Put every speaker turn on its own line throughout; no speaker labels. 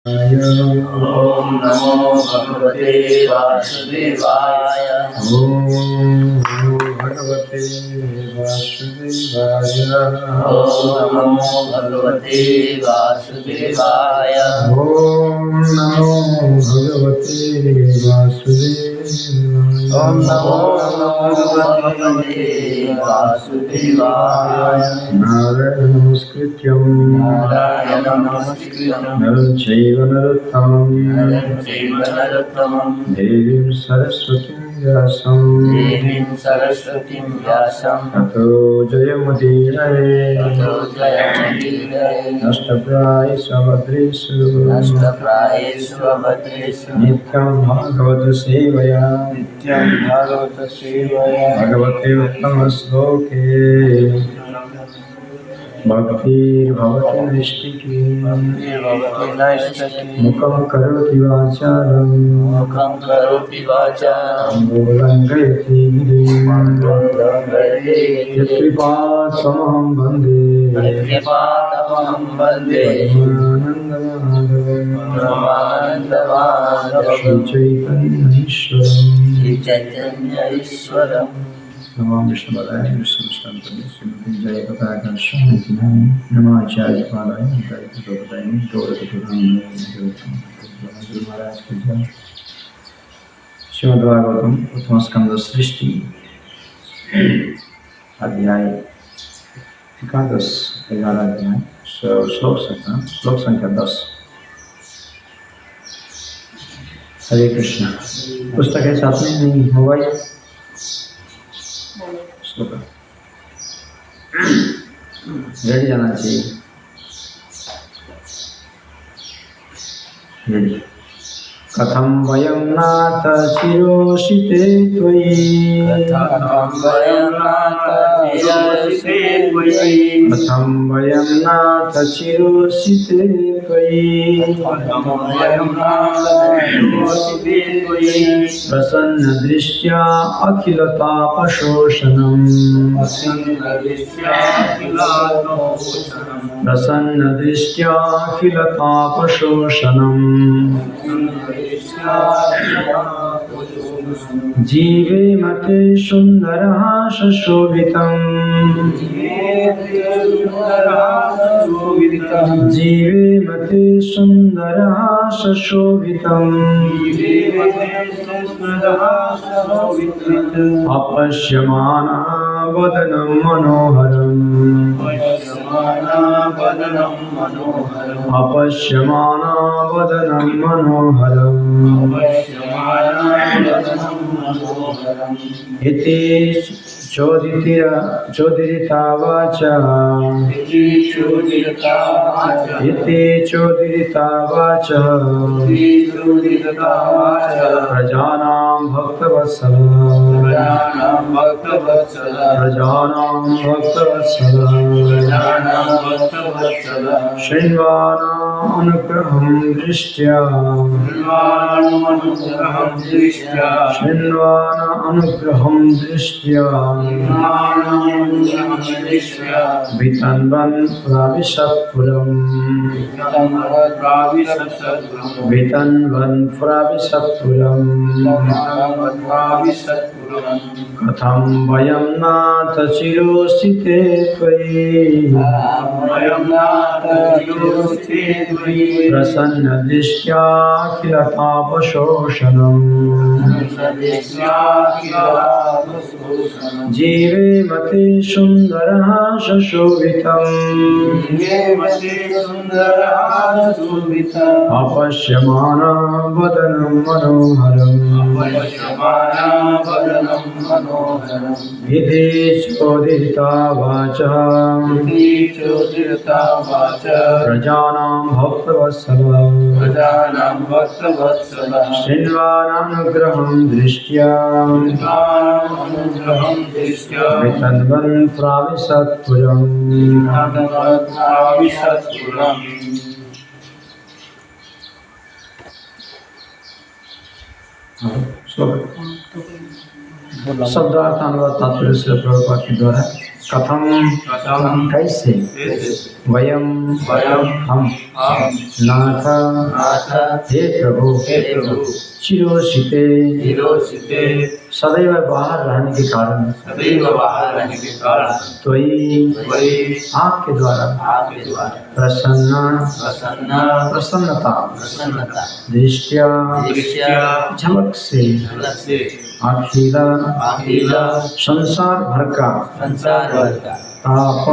ओम नमो भगवते वासुदेवाय। ओम नमो भगवते वासुदेवाय। ओम नमो भगवते वासुदेवाय। ओम नमो भगवते वासुदेवाय। ओम नमो भगवते वासुदेवाय। नारायणं नमस्कृत्यं नरं चैव नरोत्तमं देवीं सरस्वतीं व्यासं ततो जयमुदीरये। नष्टप्रायेषु भद्रेषु नित्यं भागवत सेवया भगवते उत्तमश्लोके भक्तिर्भवति नैष्टिकी। मुखं करोति वाचालं लङ्घयति गिरिं। यत्कृपात् त्वमहं वन्दे परमानन्दमाधवं श्रीचैतन्यईश्वरम्। नमो विष्णुपदाय विष्णुष्टंपदे श्रीमते जयपताकां स्वामिनां नमाचार्य पादाय जयपताकां गुरु महाराज की जय। श्रीमद्भागवतम प्रथम स्कंद सृष्टि अध्याय 11 अध्याय श्लोक संख्या 10। हरे कृष्ण। पुस्तक है साथ में नहीं मोबाइल रेडी जाना चाहिए। रेडी। कथं वयं नाथ चिरोषिते त्वयि। कथं वयं नाथ चिरोषिते त्वयि। प्रसन्न दृष्ट्या अखिलतापशोषणम्। प्रसन्न दृष्ट्या अखिलतापशोषणम्। जीवे मते सुंदरः शोभितम्। जीवे मते सुंदरः शोभितम्। अपश्यमाना वदनं मनोहरम्। अपश्यमाना वदनं मनोहरम्। इति चोदिता वाचा। इति चोदिता वाचा। प्रजानां भक्तवत्सल। प्रजानां भक्तवत्सल। शृण्वाना अनुग्रहं दृष्ट्या। शृण्वाना अनुग्रहं दृष्ट्या। वितन्वन् प्राविशत्पुरम्। वितन्वन् प्राविशत्पुरम्। कथं वयं नाथ चिरोषिते त्वयि। प्रसन्न दृष्ट्याखिलतापशोषणम्। जीवे मते सुंदरः शोभितम्। अपश्यमाना वदनं मनोहरम्। इति चोदिता वाचा। प्रजानां भक्तवत्सल। शृण्वानानुग्रहं दृष्ट्या। वितन्वन् प्राविशत्पुरम्। शब्दार्थ अनुवाद तात्पर्य से प्रभुपाद के द्वारा कथम कैसे वयम हम नाथ हे प्रभु चिरोषिते सदैव बाहर रहने के कारण त्वयि आपके द्वारा प्रसन्नता दृष्टिया झलक से अखिला संसार भर का ताप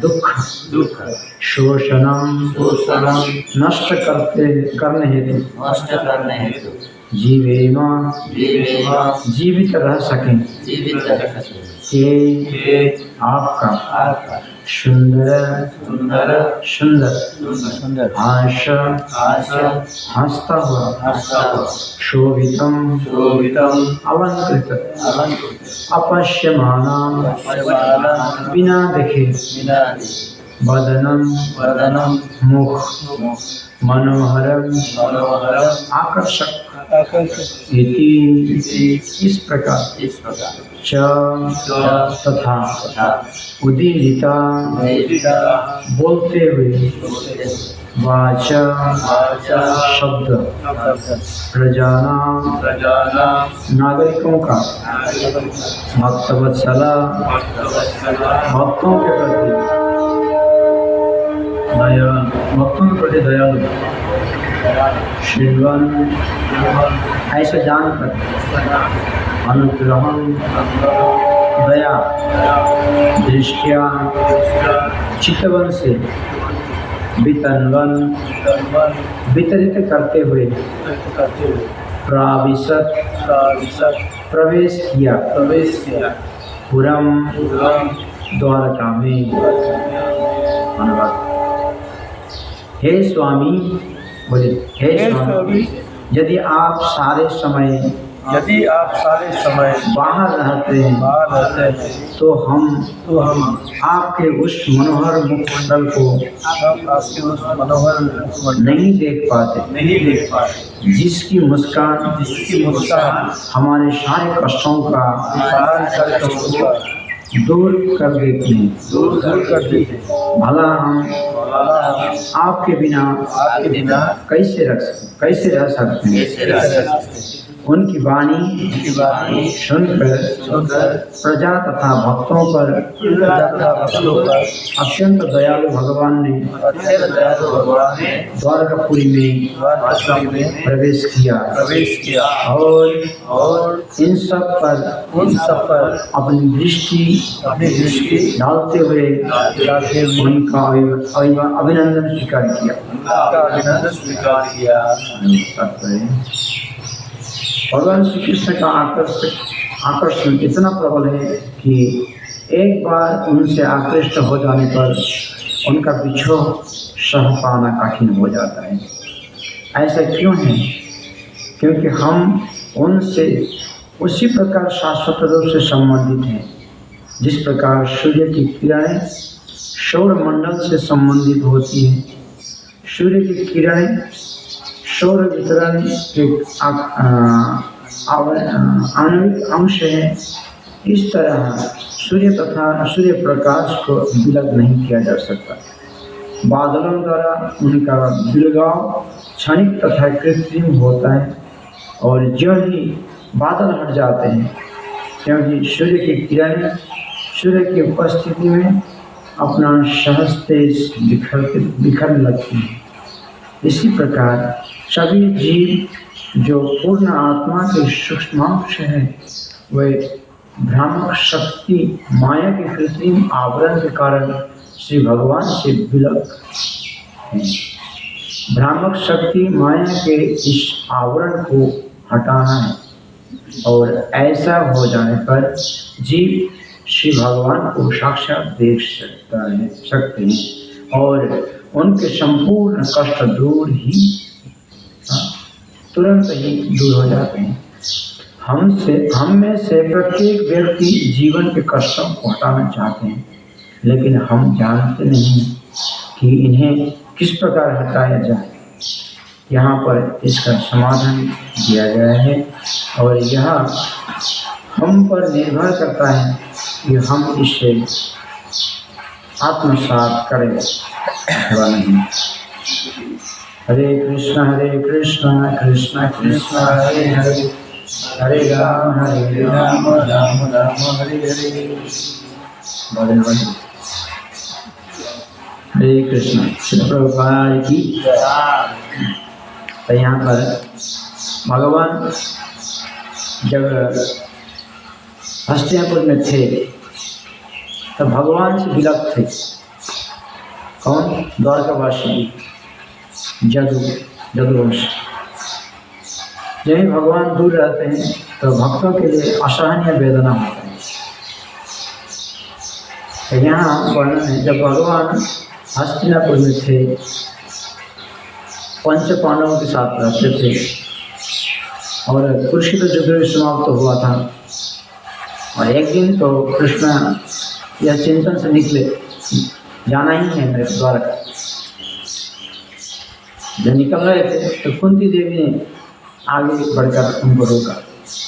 दुख शोषणम नष्ट करने हेतु जीवेमा जीवित रह सकें ये आपका सुंदर आशा हंसता हुआ शोभितम अलंकृत अपश्यमाना बिना देखे वदनम मुख मनोहरम आकर्षक इस प्रकार तथा उदीरिता बोलते हुए वाचा शब्द प्रजाना नागरिकों का भक्तवत्सला भक्तों के प्रति दयालु श्रीवन ऐसे जानकर अनुग्रहण दया दृष्टिया चितवन से वितरित करते हुए प्रवेश किया पुरम द्वारका में। हे स्वामी बोले, हे स्वामी यदि आप सारे समय बाहर रहते हैं तो हम आपके उस मनोहर मुखमंडल को नहीं देख पाते जिसकी मुस्कान हमारे सारे कष्टों का दूर कर देती है। भला हम आपके बिना कैसे रह सकते हैं। उनकी वाणी सुनकर प्रजा तथा भक्तों पर अत्यंत दयालु भगवान ने द्वारकापुरी में प्रवेश किया और इन सब पर अपनी दृष्टि डालते हुए उनका अभिनंदन स्वीकार किया। भगवान श्री कृष्ण का आकर्षण इतना प्रबल है कि एक बार उनसे आकृष्ट हो जाने पर उनका बिछोह सह पाना कठिन हो जाता है। ऐसा क्यों है? क्योंकि हम उनसे उसी प्रकार शाश्वत रूप से संबंधित हैं जिस प्रकार सूर्य की किरणें सौर मंडल से संबंधित होती हैं। सूर्य की किरणें सौर वितरण के आणविक अंश है। इस तरह सूर्य तथा सूर्य प्रकाश को विलग नहीं किया जा सकता। बादलों द्वारा उनका विलगाव क्षणिक तथा कृत्रिम होता है और जो ही बादल हट जाते हैं क्योंकि सूर्य की किरणें सूर्य की उपस्थिति में अपना सहज तेज बिखरने लगती हैं। इसी प्रकार सभी जीव जो पूर्ण आत्मा के सूक्ष्मांश हैं वे भ्रामक शक्ति माया के कृत्रिम आवरण के कारण श्री भगवान से विलग हैं। भ्रामक शक्ति माया के इस आवरण को हटाना है और ऐसा हो जाने पर जीव श्री भगवान को साक्षात देख सकते हैं और उनके संपूर्ण कष्ट तुरंत ही दूर हो जाते हैं। हम में से प्रत्येक व्यक्ति जीवन के कष्टों को हटाना चाहते हैं, लेकिन हम जानते नहीं कि इन्हें किस प्रकार हटाया जाए। यहाँ पर इसका समाधान दिया गया है और यह हम पर निर्भर करता है कि हम इसे आत्मसात करें अथवा नहीं। हरे कृष्ण कृष्ण कृष्ण हरे हरे, हरे राम राम राम हरे हरे। बोले बोले हरे कृष्ण। श्री प्रभुपाद की। तो यहाँ पर भगवान जब हस्तिनापुर में थे तो भगवान से विलग थे। कौन? द्वारकावासी जदुवंश। जब भगवान दूर रहते हैं तो भक्तों के लिए असहनीय वेदना होता है। तो यहाँ वर्णन है, जब भगवान हस्तिनापुर में थे, पंच पांडवों के साथ रहते थे और कुरुक्षेत्र युद्ध भी समाप्त हुआ था। और एक दिन तो कृष्ण यह चिंतन से निकले, जाना ही है मेरे द्वारका। जब निकल रहे थे तो कुंती देवी ने आगे बढ़कर उनको रोका।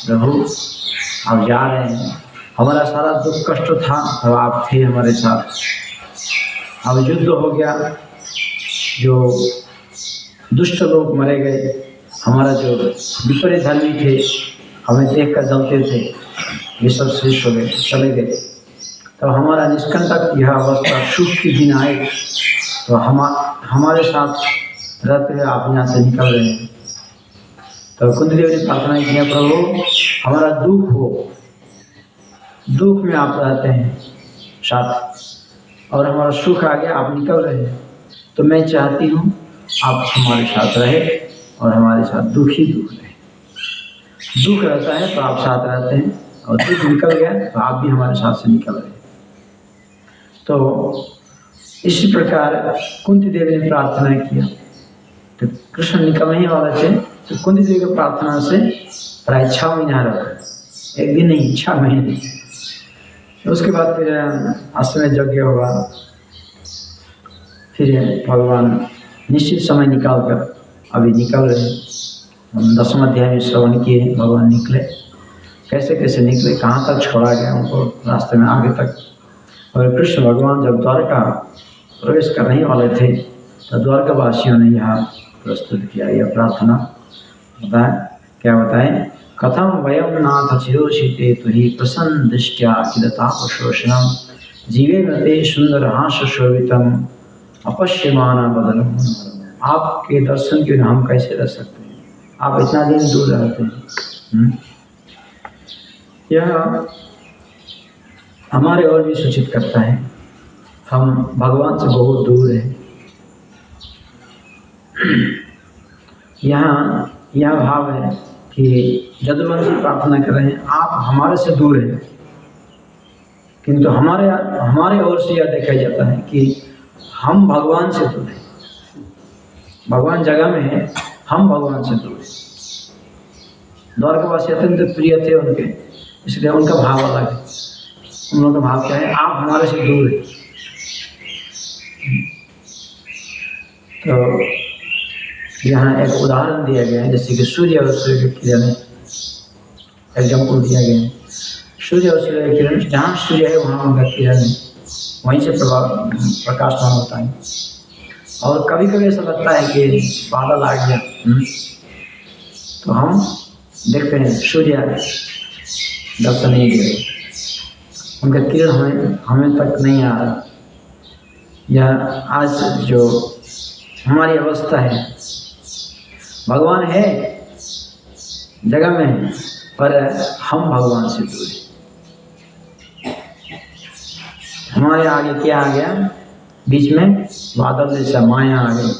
प्रभु आप जा रहे हैं, हमारा सारा दुख कष्ट था तब आप थे हमारे साथ, अब युद्ध हो गया, जो दुष्ट लोग मरे गए, हमारा जो विपरीत धर्मी थे हमें देख कर जलते थे, ये सब शेष हो गए, चले गए। तो हमारा निष्कंटक यह अवस्था सुख के दिन आए तो हमारे साथ रहते हुए आप यहाँ से निकल रहे हैं। तो कुंती देवी ने प्रार्थना किया, प्रभु हमारा दुख हो, दुख में आप रहते हैं साथ और हमारा सुख आ गया, आप निकल रहे हैं, तो मैं चाहती हूँ आप हमारे साथ रहे और हमारे साथ दुख ही दुख रहे। दुख रहता है तो आप साथ रहते हैं और दुख निकल गया तो आप भी हमारे साथ से निकल रहे। तो इसी प्रकार कुंती देवी ने प्रार्थना किया। तो कृष्ण निकलने ही वाले थे तो कुंती देवी की प्रार्थना से प्राय 6 महीना रहा, एक दिन नहीं 6 महीने। उसके बाद फिर अश्वमेध यज्ञ होगा, फिर भगवान निश्चित समय निकाल कर अभी निकल रहे। हम 10वें अध्याय में श्रवण किए, भगवान निकले, कैसे कैसे निकले, कहाँ तक छोड़ा गया उनको रास्ते में आगे तक। और कृष्ण भगवान जब द्वारका प्रवेश करने ही वाले थे तो द्वारकावासियों ने यहाँ प्रस्तुत किया यह प्रार्थना। बताए क्या बताएं? कथम वयम नाथ चिरोषिते तुहि प्रसन्न दृष्टया किलतापशोषणम जीवे मते सुंदर हास शोभितम अपश्यमाना बदलम। आपके दर्शन के बिना हम कैसे रह सकते हैं, आप इतना दिन दूर रहते हैं। यह हमारे और भी सूचित करता है हम भगवान से बहुत दूर हैं। यहाँ यह भाव है कि जदुवंश प्रार्थना कर रहे हैं, आप हमारे से दूर हैं, किंतु हमारे ओर से यह देखा जाता है कि हम भगवान से दूर हैं। भगवान जगह में है, हम भगवान से दूर हैं। द्वारकावासी अत्यंत प्रिय थे उनके, इसलिए उनका भाव अलग है। उन लोगों का भाव क्या है? आप हमारे से दूर हैं। तो यहाँ एक उदाहरण दिया गया है, जैसे कि सूर्य और सूर्य की किरण, एग्जाम्पल दिया गया है। सूर्य और सूर्य की किरण, जहाँ सूर्य है वहाँ उनका किरण है, वहीं से प्रकाशमान होता है। और कभी कभी ऐसा लगता है कि बादल आ गया, तो हम देखते हैं सूर्य दर्शन नहीं दे रहे, उनका किरण हमें तक नहीं आ रहा। यह आज जो हमारी अवस्था है, भगवान है जगह में है पर हम भगवान से दूर हैं। हमारे आगे क्या आ गया? बीच में बादल जैसा माया आ गई।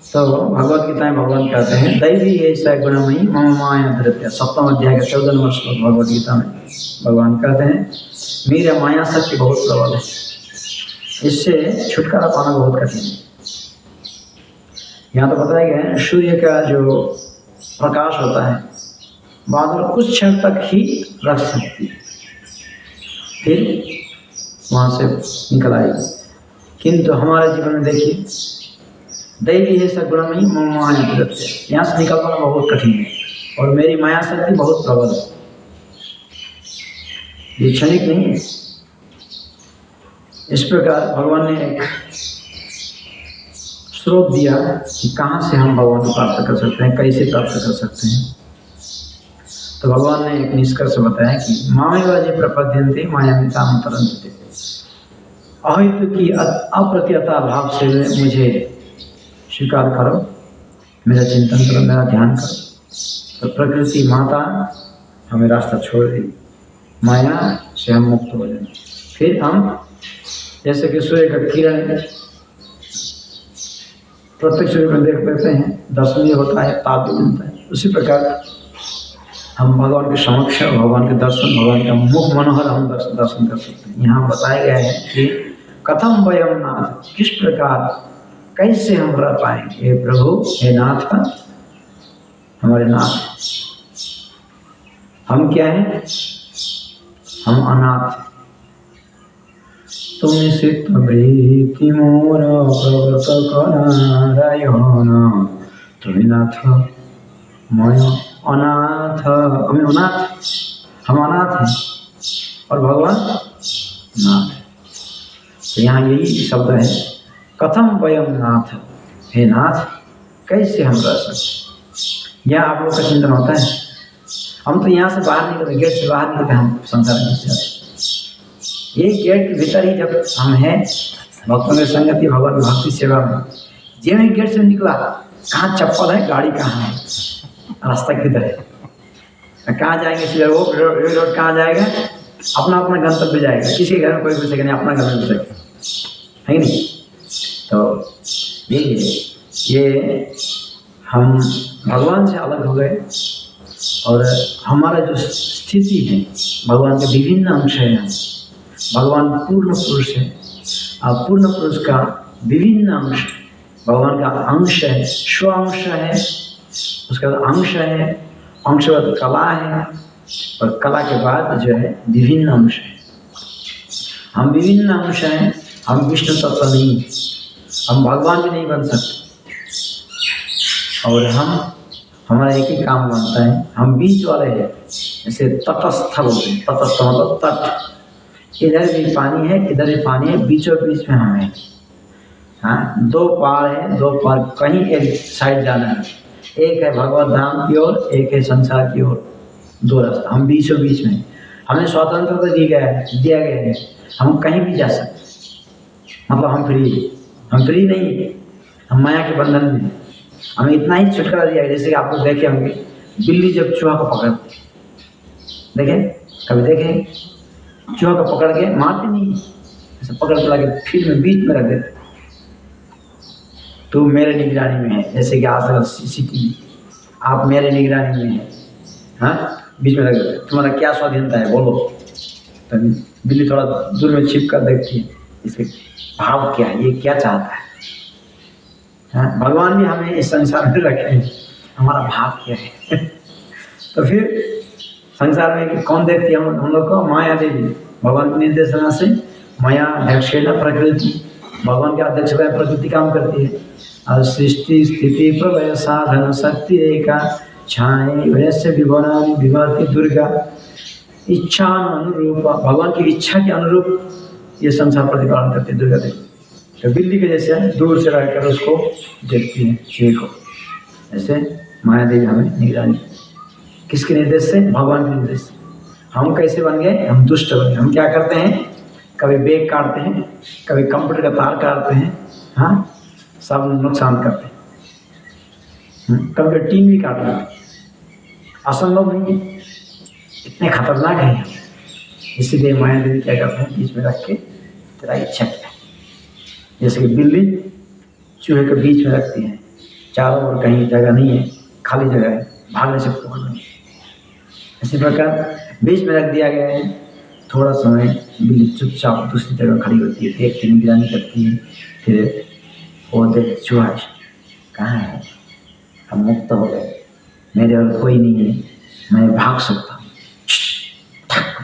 तो भगवत गीता में भगवान कहते हैं, दैवी ऐसा गुणमयी मम माया धृत्य। 7वें अध्याय का 14वां श्लोक भगवत गीता में भगवान कहते हैं, मेरा माया शक्ति बहुत प्रबल है, इससे छुटकारा पाना बहुत कठिन है। यहाँ तो बताया गया है सूर्य का जो प्रकाश होता है बादल कुछ क्षण तक ही रख सकती है, फिर वहाँ से निकल आएगी। किंतु हमारे जीवन में देखिए, दैवी है सगुणमयी मम माया धृत्य, यहाँ से निकल पाना बहुत कठिन है और मेरी माया शक्ति बहुत प्रबल है। ये क्षणिक नहीं है। इस प्रकार भगवान ने एक स्रोत दिया कि कहाँ से हम भगवान को प्राप्त कर सकते हैं, कैसे प्राप्त कर सकते हैं। तो भगवान ने एक निष्कर्ष बताया कि मामेव ये प्रपद्यन्ते मायामितां तरन्ते, अहितु की अप्रत्यता भाव से मुझे स्वीकार करो, मेरा चिंतन करो, मेरा ध्यान करो। तो प्रकृति माता हमें रास्ता छोड़ दी, माया से हम मुक्त हो जाए। फिर हम जैसे कि सूर्य का किरण प्रत्यक्ष रूप में देख पाते हैं, दर्शनीय होता है, ताप भी मिलता है, उसी प्रकार हम भगवान के समक्ष, भगवान के दर्शन, भगवान का मुख मनोहर हम दर्शन कर सकते हैं। यहाँ बताया गया है कि कथम वयम नाथ, किस प्रकार, कैसे हम रह पाएंगे। हे प्रभु, हे नाथ, हमारे नाथ, हम क्या हैं? हम अनाथ। तुम सित प्रीति मोर प्रवर्तक नारायण, तुम नाथ मैं अनाथ। हम अनाथ हैं और भगवान नाथ। तो यहाँ यही शब्द है, कथम वयम नाथ, हे नाथ, कैसे हम रह सकते। यह आप लोग का चिंतन होता है। हम तो यहाँ से बाहर निकलते, गेट से बाहर निकलते, हम संसार में घुस जाते। ये गेट के भीतर ही जब हम हैं भक्तों में संगति, भगवान की भक्ति सेवा में, जो ही गेट से निकला, कहाँ चप्पल है, गाड़ी कहाँ है, रास्ता किधर है, कहाँ जाएंगे, सीधे वो रोड कहाँ जाएगा, अपना अपना गंतव्य जाएगा। किसी के घर में कोई घुसेगा नहीं, अपना घर में घुसेगा, है नहीं। तो ये हम भगवान से अलग हो गए और हमारा जो स्थिति है, भगवान के विभिन्न अंश हैं। भगवान पूर्ण पुरुष है और पूर्ण पुरुष का विभिन्न अंश, भगवान का अंश है, स्व अंश है, उसका अंश है, अंश बाद कला है, और कला के बाद जो है विभिन्न अंश है। हम विभिन्न अंश हैं, हम विष्णु तत्व नहीं, हम भगवान भी नहीं बन सकते। और हमारा एक ही काम बनता है, हम बीच वाले हैं, जैसे तटस्थ बोलते हैं। तटस्थ मतलब तट, इधर भी पानी है, इधर भी पानी है, बीचों बीच में हम हैं। हाँ, दो पार है, दो पार, कहीं एक साइड जाना है, एक है भगवत धाम की ओर, एक है संसार की ओर, दो रास्ता, हम बीचों बीच में। हमें स्वतंत्रता दिया गया है, हम कहीं भी जा सकते, मतलब हम फ्री नहीं, हम माया के बंधन में। हमें इतना ही छुटकारा दिया है, जैसे कि आप लोग देखे होंगे, बिल्ली जब चूहा को पकड़ती, कभी देखें, चूहा को पकड़ के मारते नहीं, ऐसे पकड़ के लाके फील्ड में बीच में रख देते, तू मेरे निगरानी में है। जैसे कि आज सीसीटीवी, आप मेरे निगरानी में है, हाँ, बीच में रख देते, तुम्हारा क्या स्वाधीनता है बोलो। तो बिल्ली थोड़ा दूर में छिप कर देखती है, इसके भाव क्या है, ये क्या चाहता है। हाँ, भगवान भी हमें इस संसार में रखे हैं, हमारा भाव क्या है। तो फिर संसार में कौन देखती है हम लोग को? माया देवी। भगवान के निर्देशना से माया अध्यक्षेण प्रकृति, भगवान के अध्यक्षता में प्रकृति काम करती है। और सृष्टि स्थिति प्रलय साधन शक्ति रेखा छाए वैसे विवरणी विवर्ति दुर्गा, इच्छा अनुरूप, भगवान की इच्छा के अनुरूप ये संसार प्रतिपालन करती है दुर्गा देवी। तो बिल्ली के जैसे दूर से रहकर उसको देखती है चूहे को, ऐसे माया देवी हमें निगरानी। किसके निर्देश से? भगवान के निर्देश से। हम कैसे बन गए? हम दुष्ट बन गए। हम क्या करते हैं? कभी बैग काटते हैं, कभी कंप्यूटर का तार काटते हैं, हाँ, सब नुकसान करते हैं। कभी टीन भी काट लेते, असंभव नहीं है, इतने खतरनाक है। इसीलिए माया देवी क्या करते हैं? बीच में रख के तेरा इच्छा क्या, जैसे कि बिल्ली चूहे के बीच में रखती है, चारों ओर कहीं जगह नहीं है, खाली जगह है, भागने से पकड़ नहीं। इसी प्रकार बीच में रख दिया गया है। थोड़ा समय बिल्ली चुपचाप दूसरी जगह खड़ी होती है, देखती, निगरानी करती है, फिर वो देख चूहा कहाँ है, हम मुक्त हो गए, मेरे और कोई नहीं है, मैं भाग सकता हूँ,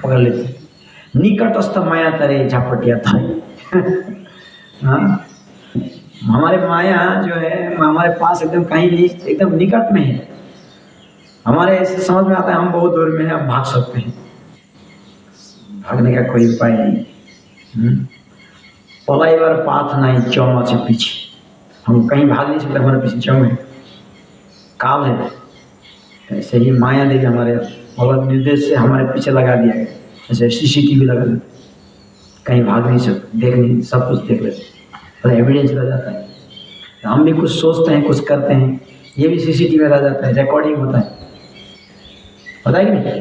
पकड़ लेती। निकटस्थ माया तरे झपटिया था। हाँ, हमारे माया जो है हमारे पास एकदम कहीं नहीं, एकदम निकट में है। हमारे ऐसे समझ में आता है हम बहुत दूर में हैं, हम भाग सकते हैं। भागने का कोई उपाय नहीं। पलाई बार पाथ नहीं चौमा से पीछे, हम कहीं भाग नहीं सकते, हमारे पीछे चौ है, काल है। ऐसे ही माया देवी हमारे भगवत निर्देश से हमारे पीछे लगा दिया गया, जैसे CCTV लगा दिया, कहीं भाग नहीं सकते, देख नहीं, सब कुछ देख लेते, और एविडेंस रह जाता है। हम भी कुछ सोचते हैं, कुछ करते हैं, ये भी CCTV में रह जाता है, रिकॉर्डिंग होता है, पता है कि नहीं।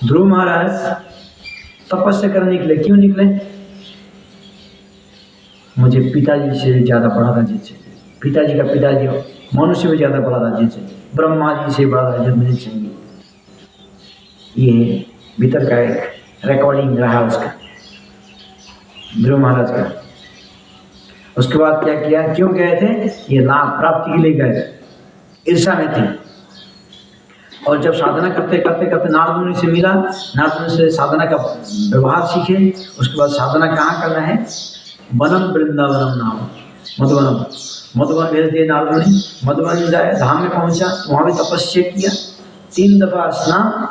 ध्रुव महाराज तपस्या करने निकले, क्यों निकले? मुझे पिताजी से ज़्यादा बड़ा राज्य चाहिए, पिताजी का पिताजी मनुष्य से भी ज़्यादा बड़ा राज्य चाहिए, ब्रह्मा जी से बड़ा राज्य मुझे चाहिए। ये भीतर का एक रिकॉर्डिंग रहा उसका, ध्रुव महाराज का। उसके बाद क्या किया, क्यों गए थे? ये लाभ प्राप्ति के लिए गए, ईर्षा में थे। और जब साधना करते करते करते नारद मुनि से मिला, नारद मुनि से साधना का व्यवहार सीखे। उसके बाद साधना कहाँ करना है? वनम वृंदावनम नाम, मधुबनम, मधुबन भेज दिए नारद मुनि। मधुबन जाए, धाम में पहुंचा, वहाँ भी तपस्या किया, 3 दफा स्नान,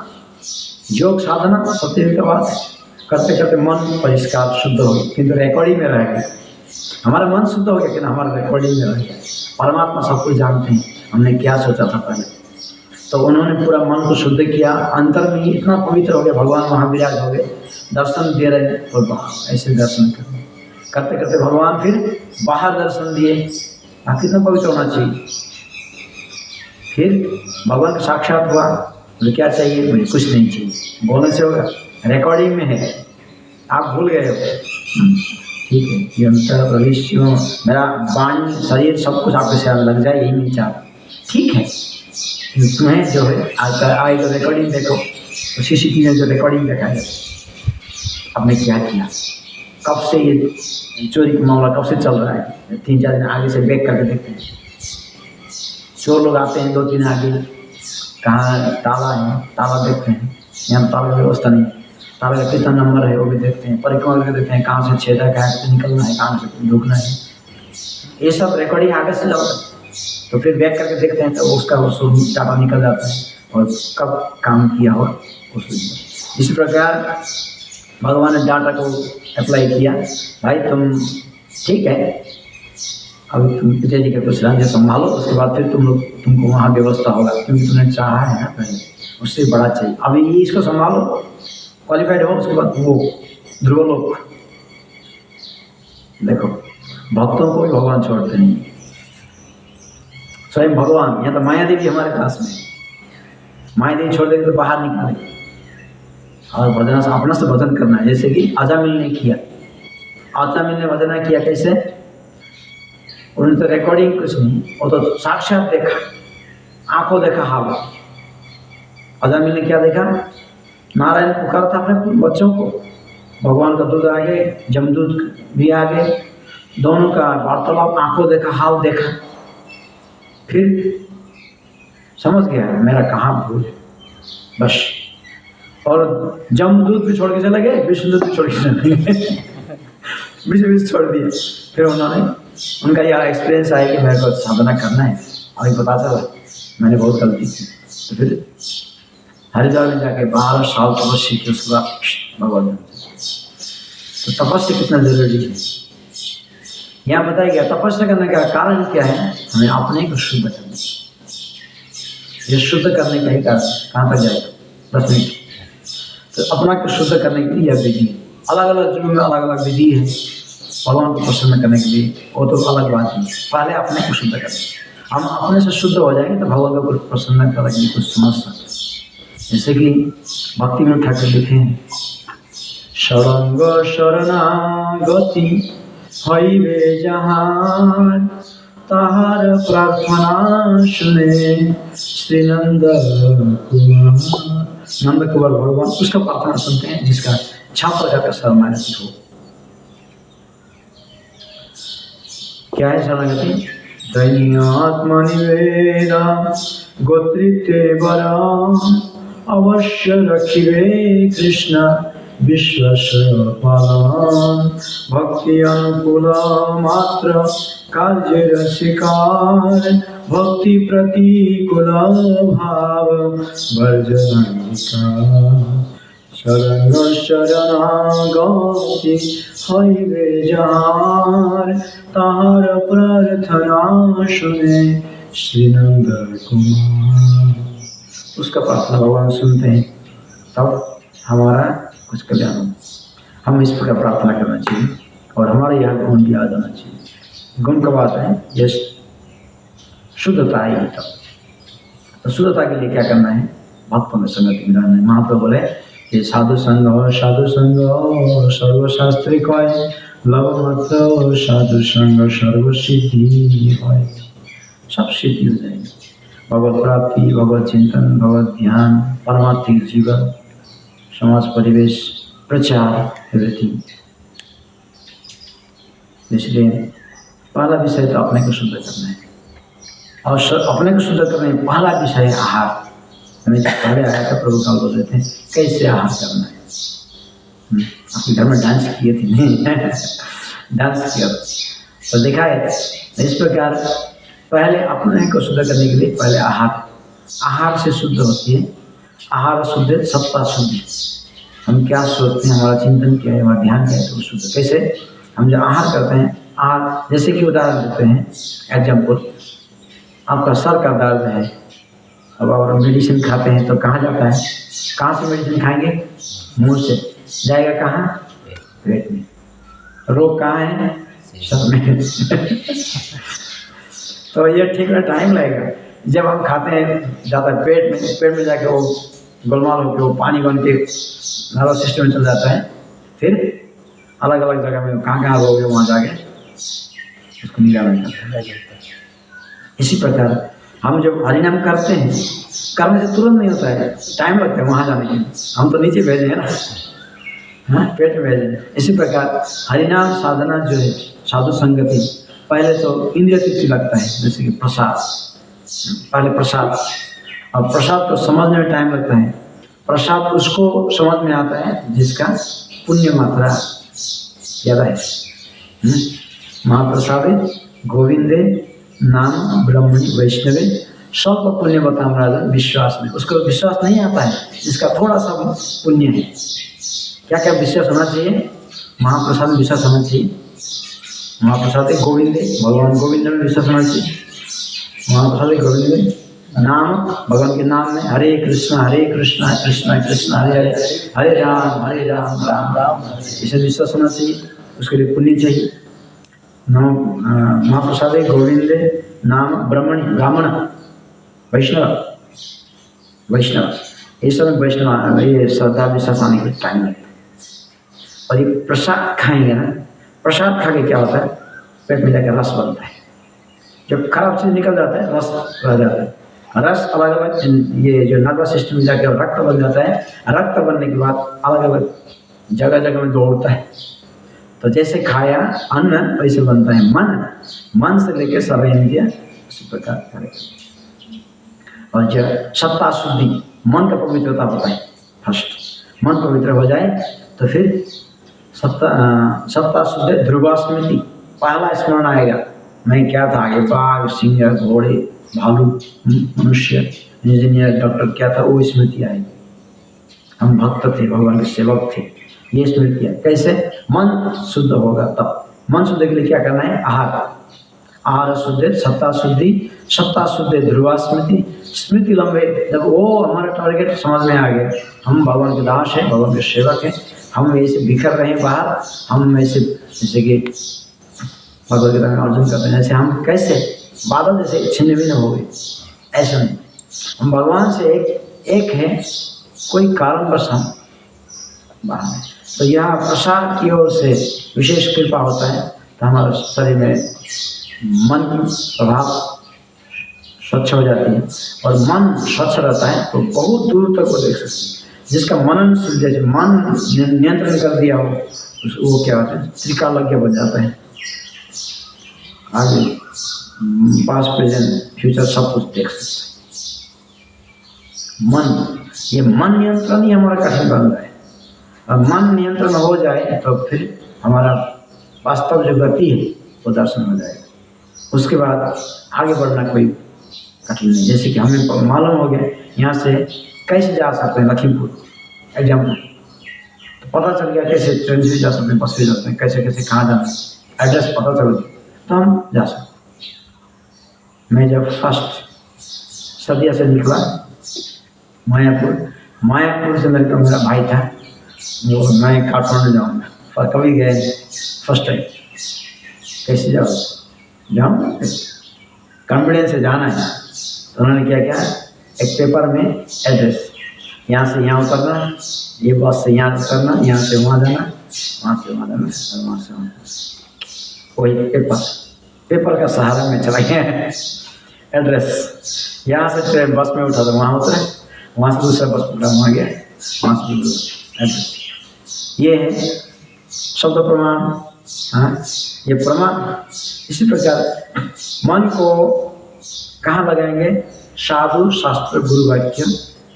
योग साधना, सत्य के बाद करते करते मन परिष्कार शुद्ध हो गया, किंतु रिकॉर्डिंग में रह गया। हमारा मन शुद्ध हो गया, किंतु हमारा रिकॉर्डिंग में रह गया। परमात्मा सब कुछ जानते हैं, हमने क्या सोचा था पहले। तो उन्होंने पूरा मन को शुद्ध किया, अंतर में इतना पवित्र हो गया, भगवान वहाँ विराज हो गए, दर्शन दे रहे हैं, और ऐसे दर्शन करते करते भगवान फिर बाहर दर्शन दिए। आप कितना पवित्र होना चाहिए। फिर भगवान का साक्षात हुआ, मुझे क्या चाहिए? मुझे कुछ नहीं चाहिए, बोलने से होगा, रिकॉर्डिंग में है, आप भूल गए हो, ठीक है। ये अंतर भविष्य, मेरा वाणी शरीर सब कुछ आपके सेवा लग जाए, यही नहीं चाहता, ठीक है। तुम्हें जो है आए तो रिकॉर्डिंग देखो, तो CCTV में जो रिकॉर्डिंग देखा है, आपने क्या किया, कब से ये चोरी का मामला कब से चल रहा है, 3-4 दिन आगे से बैक करके देखते हैं। चोर लोग आते हैं 2-3 आगे, कहाँ ताला है, ताला देखते हैं, यहाँ ताला की व्यवस्था नहीं, ताला का कितना नंबर है वो भी देखते हैं, परिक्रमा करके देखते हैं, कहाँ से छेदा, कहाँ से निकलना है, कहाँ से ढूकना है, ये सब रिकॉर्डिंग आगे से जाता है। तो फिर बैक करके देखते हैं, तो उसका वो डाटा निकल जाता है, और कब काम किया हो उस। इसी प्रकार भगवान ने डाटा को अप्लाई किया, भाई तुम ठीक है, अब तुम पिताजी के कुछ राज्य संभालो, उसके बाद फिर तुमको वहाँ व्यवस्था होगा, क्योंकि तुमने चाहा है ना पहले, उससे बड़ा चाहिए, अभी ये इसको संभालो, क्वालिफाइड हो, उसके बाद वो ध्रुवलोक। देखो भक्तों को भी भगवान छोड़ते नहीं, स्वयं भगवान। यहाँ तो माया देवी हमारे पास में, माया देवी छोड़ देगी तो बाहर निकाले, और भजन से अपना से भजन करना है, जैसे कि अजामिल ने किया। अजामिल ने भजन किया कैसे? उन्होंने तो रिकॉर्डिंग कुछ नहीं, वो तो साक्षात देखा, आंखों देखा हाल। अजामिल ने क्या देखा? नारायण पुकार था अपने बच्चों को, भगवान का दूध आ गए, जमदूत भी आ गए, दोनों का वार्तालाप, आंखों देखा, हाल देखा। फिर समझ गया मेरा कहाँ भूल है, बस। और जमदूत भी छोड़ के चले गए, विष्णुदूत भी छोड़ के चले गए, बीच छोड़ दिए। फिर उन्होंने, उनका यह एक्सपीरियंस आया कि मेरे को साधना करना है, अभी पता चला मैंने बहुत गलती की। तो फिर हरिद्वार में जाके 12 साल तपस्या की, उसके बाद भगवान। तो तपस्या कितना जरूरी है यहाँ बताया गया। तपस्या करने का कारण क्या है? हमें अपने को शुद्ध करना, ये शुद्ध करने का ही कारण। कहाँ तक जाएगा? 10 मिनट। तो अपना को शुद्ध करने के लिए यह विधि, अलग अलग जीवों में अलग अलग विधि है भगवान को प्रसन्न करने के लिए, वो तो अलग बात है। पहले अपने को शुद्ध करें, हम अपने से शुद्ध हो जाएंगे तो भगवान को प्रसन्न करने के लिए कुछ समझ सकते। जैसे कि भक्ति में ठाकुर लिखे हैं, शरंग शरणागति हईबे जहान, ताहार प्रार्थना सुने श्री नंद कुमार। नंद कुमार भगवान उसका प्रार्थना सुनते हैं जिसका 6 प्रकार का शरणागति हो। क्या है शरणागति? दैन्यात्मनिवेदा गोत्रिते वरा, अवश्य रखिवे कृष्ण विश्वस पालन, भक्ति अनुकूल मात्र कार्य रसिकार, भक्ति प्रतिकूल भाव वर्जन। शरण शरणागति हईबे जार, ताहार प्रार्थना सुने श्रीनंद कुमार। उसका प्रार्थना भगवान सुनते हैं, तब हमारा कुछ कल्याण हो। हम इस प्रकार प्रार्थना करना चाहिए और हमारे यहाँ गुण भी याद आना चाहिए। गुण का बात है ये शुद्धता है। तब तो शुद्धता के लिए क्या करना है? भक्तों में संगति में रहना है। महाप्रभु बोले कि साधु संग सर्वशास्त्री कय, लव मात्र साधु संग सर्व सिद्धि है। सब सिद्धि हो जाएगी। भगवत प्राप्ति, भगवत चिंतन, भगवत ध्यान, परमार्थिक जीवन, समाज परिवेश, प्रचार, एवरीथिंग। इसलिए पहला विषय तो अपने को शुद्ध करना है और अपने को शुद्ध करने में पहला विषय है आहार। हमें पहले आया था प्रभु काल बोल रहे थे कैसे आहार करना है। अपने घर में डांस किए थे नहीं डांस किया तो देखा है। इस प्रकार पहले अपने को शुद्ध करने के लिए पहले आहार से शुद्ध होती है। आहार शुद्ध, सत्ता शुद्ध। हम क्या सोचते हैं, हमारा चिंतन क्या है, हमारा ध्यान क्या है, तो शुद्ध। कैसे? हम जो आहार करते हैं, आहार जैसे कि उदाहरण देते हैं, एग्जाम्पल, आपका सर का दर्द है, अब आप मेडिसिन खाते हैं तो कहाँ जाता है? कहाँ से मेडिसिन खाएंगे? मुंह से जाएगा कहाँ? पेट में। रोग कहाँ है? सर में तो ये ठीक है, टाइम लगेगा। जब हम खाते हैं ज़्यादा पेट में जाके वो गोलमाल होकर वो पानी बन के नर्वस सिस्टम में चल जाता है। फिर अलग अलग जगह में कहाँ रोग है वहाँ जाके उसको निराकरण करते हैं। इसी प्रकार हम जब हरिनाम करते हैं, करने से तुरंत नहीं होता है, टाइम लगता है वहाँ जाने के लिए। हम तो नीचे भेजे हैं ना, हाँ, पेट में भेजे। इसी प्रकार हरिनाम साधना जो है, साधु संगति, पहले तो इंद्रिय तृप्ति लगता है। जैसे कि प्रसाद, पहले प्रसाद, और प्रसाद को समझने में टाइम लगता है। प्रसाद उसको समझ में आता है जिसका पुण्य मात्रा ज़्यादा है। महाप्रसाद गोविंदे नाम ब्रह्मणि वैष्णवे स्वल्प पुण्य बताम राजन विश्वास में। उसको विश्वास नहीं आता है जिसका थोड़ा सा पुण्य है। क्या क्या विश्वास होना चाहिए? महाप्रसाद में विश्वास होना चाहिए। महाप्रसाद गोविंदे, भगवान गोविंद में विश्वास होना चाहिए। महाप्रसाद गोविंदे नाम, भगवान के नाम में हरे कृष्णा कृष्णा कृष्णा हरे हरे, हरे राम राम राम, इसे विश्वास होना चाहिए। उसके लिए पुण्य चाहिए। महाप्रसाद गोविंदे नाम ब्राह्मण वैष्णव ये सब वैष्णव, ये श्रद्धा विश्वास आने के टाइम लगता है। और ये प्रसाद खाएंगे ना, प्रसाद खा के क्या होता है? पेट में जाकर रस बनता है। जब खराब चीज निकल जाता है रस रह जाता है। रस अलग अलग ये जो नर्वस सिस्टम में जाकर रक्त बन जाता है। रक्त बनने के बाद अलग अलग जगह जगह में दौड़ता है। तो जैसे खाया अन्न वैसे बनता है मन से लेकर सब इंद्रिय उसी प्रकार करेगा। और जो सत्ता शुद्धि, मन का पवित्रता होता है। फर्स्ट मन पवित्र हो जाए तो फिर सत्ता शुद्धि ध्रुवा स्मृति, पहला स्मरण आएगा। मैं क्या था आगे? बाघ, सिंह, घोड़े, भालू, मनुष्य, इंजीनियर, डॉक्टर क्या था, वो स्मृति आएगी। हम भक्त थे, भगवान के सेवक थे, ये स्मृति है। कैसे? मन शुद्ध होगा तब। मन शुद्ध के लिए क्या करना है? आहार शुद्ध, सत्ता शुद्धि ध्रुवा स्मृति, स्मृति लंबे। जब वो हमारा टारगेट समझ में आ गया, हम भगवान के दास हैं, भगवान के सेवक हैं, हम ऐसे बिखर रहे हैं बाहर, हम ऐसे जैसे कि भगवद गीता में अर्जुन कहते हैं, जैसे हम कैसे बादल जैसे छिन्न भिन्न हो गए, ऐसा नहीं। हम भगवान से एक है, कोई कारणवश हम बाहर हैं। तो यहाँ प्रसाद की ओर से विशेष कृपा होता है तो हमारे शरीर में मन की प्रभाव स्वच्छ हो जाती है। और मन स्वच्छ रहता है तो बहुत दूर तक वो देख सकते हैं। जिसका मनन जैसे मन नियंत्रण कर दिया हो, वो क्या होता है? त्रिकालज्ञ बन जाता है। आगे पास प्रेजेंट फ्यूचर सब कुछ देख सकते हैं। ये मन नियंत्रण ही हमारा कठिन बन रहा है। और मन नियंत्रण हो जाए तो फिर हमारा वास्तव जो गति है वो दर्शन हो जाएगा। उसके बाद आगे बढ़ना कोई कठिन नहीं। जैसे कि हमें मालूम हो गया यहाँ से कैसे जा सकते हैं लखीमपुर, एग्जाम्पल पता चल गया कैसे ट्रेन से जा सकते हैं, बस से जा सकते हैं, कैसे कैसे कहाँ जाना है, एड्रेस पता चल गया तो हम जा सकते। मैं जब फर्स्ट सदिया से निकला मायापुर से मेरा भाई था, वो मैं काठमांडू जाऊँगा पर कभी गए फर्स्ट टाइम, कैसे जाऊँगा कॉन्फिडेंस से जाना है। तो उन्होंने क्या किया, एक पेपर में एड्रेस, यहाँ से यहाँ उतरना, ये बस से यहाँ उतरना, यहाँ से वहाँ जाना, वहाँ से वहाँ जाना और वहाँ से वहाँ, वही पेपर का सहारा में चला गया एड्रेस। यहाँ से ट्रेन बस में उठा तो वहाँ उतरे, वहाँ से दूसरा बस पकड़ा वहाँ गया, वहाँ से दूसरा एड्रेस। ये है शब्द प्रमाण। हाँ, ये प्रमाण। इसी प्रकार मन को कहाँ लगाएंगे, साधु शास्त्र गुरु वाक्य